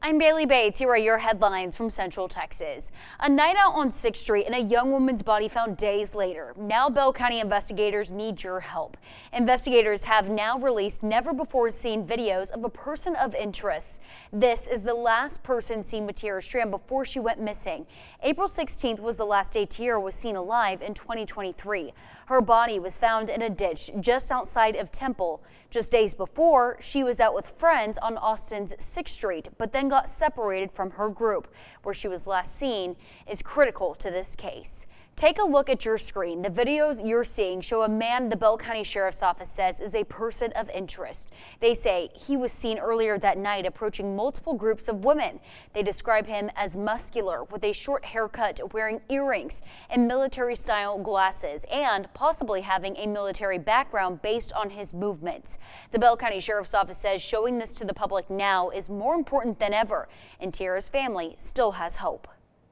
I'm Bailey Bates. Here are your headlines from Central Texas. A night out on 6th Street and a young woman's body found days later. Now Bell County investigators need your help. Investigators have now released never-before-seen videos of a person of interest. This is the last person seen with Tiara Strand before she went missing. April 16th was the last day Tiara was seen alive in 2023. Her body was found in a ditch just outside of Temple. Just days before, she was out with friends on Austin's 6th Street, but then got separated from her group. Where she was last seen is critical to this case. Take a look at your screen. The videos you're seeing show a man the Bell County Sheriff's Office says is a person of interest. They say he was seen earlier that night approaching multiple groups of women. They describe him as muscular with a short haircut, wearing earrings and military-style glasses, and possibly having a military background based on his movements. The Bell County Sheriff's Office says showing this to the public now is more important than ever, and Tiara's family still has hope.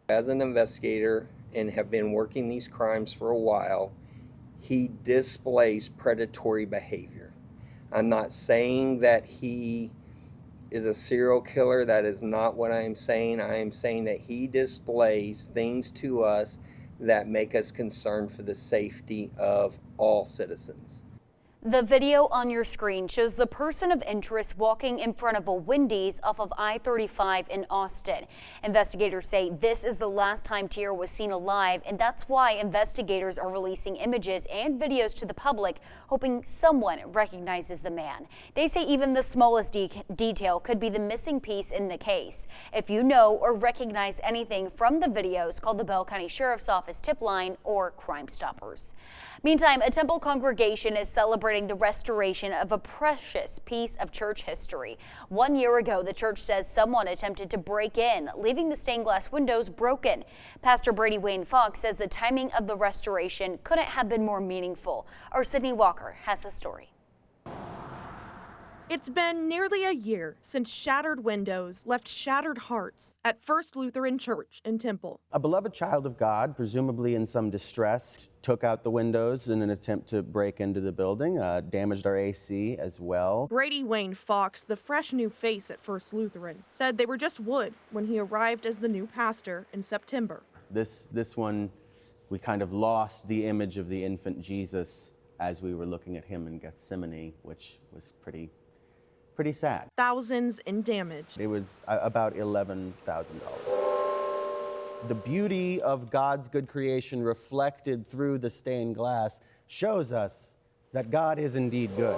As an investigator and have been working these crimes for a while, he displays predatory behavior. I'm not saying that he is a serial killer. That is not what I am saying. I am saying that he displays things to us that make us concerned for the safety of all citizens. The video on your screen shows the person of interest walking in front of a Wendy's off of I-35 in Austin. Investigators say this is the last time Tiara was seen alive, and that's why investigators are releasing images and videos to the public, hoping someone recognizes the man. They say even the smallest detail could be the missing piece in the case. If you know or recognize anything from the videos, call the Bell County Sheriff's Office tip line or Crime Stoppers. Meantime, a Temple congregation is celebrating the restoration of a precious piece of church history. 1 year ago, the church says someone attempted to break in, leaving the stained glass windows broken. Pastor Brady Wayne Fox says the timing of the restoration couldn't have been more meaningful. Our Sydney Walker has the story. It's been nearly a year since shattered windows left shattered hearts at First Lutheran Church in Temple. A beloved child of God, presumably in some distress, took out the windows in an attempt to break into the building, damaged our AC as well. Brady Wayne Fox, the fresh new face at First Lutheran, said they were just wood when he arrived as the new pastor in September. This one, we kind of lost the image of the infant Jesus as we were looking at him in Gethsemane, which was pretty sad. Thousands in damage. It was about $11,000. The beauty of God's good creation reflected through the stained glass shows us that God is indeed good.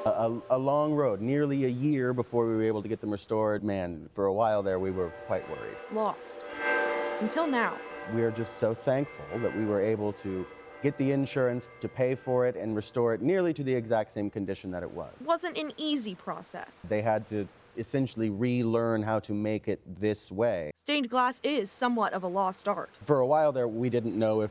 A long road, nearly a year before we were able to get them restored. Man, for a while there we were quite worried. Lost. Until now. We are just so thankful that we were able to get the insurance to pay for it and restore it nearly to the exact same condition that it was. It wasn't an easy process. They had to essentially relearn how to make it this way. Stained glass is somewhat of a lost art. For a while there, we didn't know if,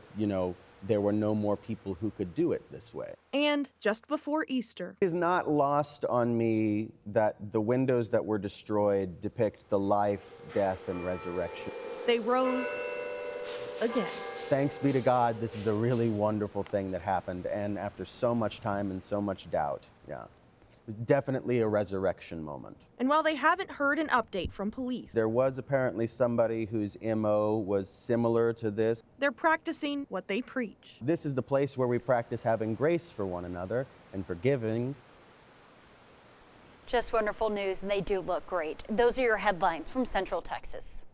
there were no more people who could do it this way. And just before Easter. It is not lost on me that the windows that were destroyed depict the life, death, and resurrection. They rose again. Thanks be to God, this is a really wonderful thing that happened, and after so much time and so much doubt, definitely a resurrection moment. And while they haven't heard an update from police, there was apparently somebody whose MO was similar to this. They're practicing what they preach. This is the place where we practice having grace for one another and forgiving. Just wonderful news, and they do look great. Those are your headlines from Central Texas.